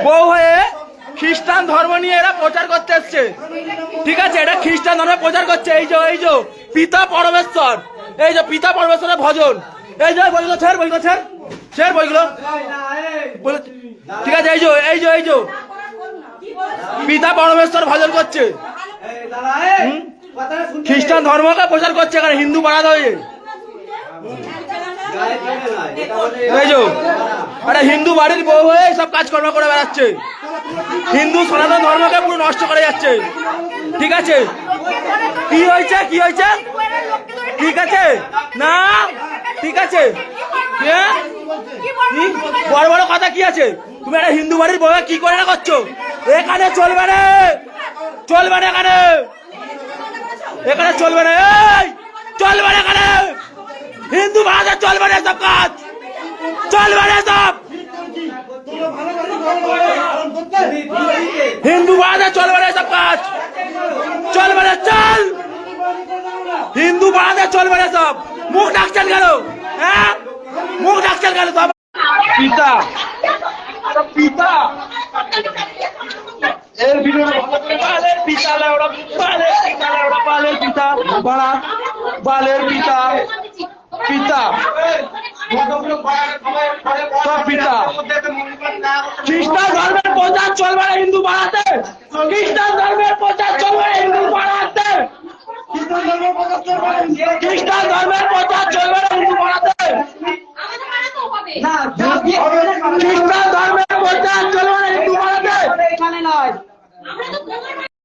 বউ হয়ে খ্রিস্টান ধর্ম নিয়ে এরা প্রচার করতে এসছে। ঠিক আছে, এটা খ্রিস্টান ধর্মে প্রচার করছে। এই যে পিতা পরমেশ্বর, এই যে পিতা পরমেশ্বরের ভজন, এই যে বইগুলো ছেড়, বইগুলো। ঠিক আছে, এই যে পিতা পরমেশ্বর ভজন করছে, খ্রিস্টান ধর্মকে প্রচার করছে এখানে হিন্দু পাড়াতে হয়ে। এই যে একটা হিন্দু বাড়ির বউ হয়ে সব কাজকর্ম করে বেড়াচ্ছে, হিন্দু সনাতন ধর্মকে পুরো নষ্ট করে যাচ্ছে। ঠিক আছে, কি হয়েছে ঠিক আছে না, ঠিক আছে, বড় বড় কথা কি আছে? তুমি একটা হিন্দু বাড়ির বউ কি করে না করছো? এখানে চলবে না, এখানে চলবে না, চলবে না, এখানে হিন্দু ভাষা চলবে না, সব কাজ চলবে না, সব হিন্দু ভাষা চলবে না, সব কাজ চলবে না, চল হিন্দু ভাষা চলবে না, সব মুখ ডাকছেন কেন? হ্যাঁ, মুখ ডাকছেন কেন? সব পিতা পিতা এর ভিডিও বালের পিতা লাউড়া, বালের পিতা বাড়া, বালের পিতা পিতা সব পিতা। খ্রিস্টান ধর্মের প্রচার চলবে না হিন্দু পাড়াতে, খ্রিস্টান ধর্মের প্রচার চলবে না হিন্দু পাড়াতে।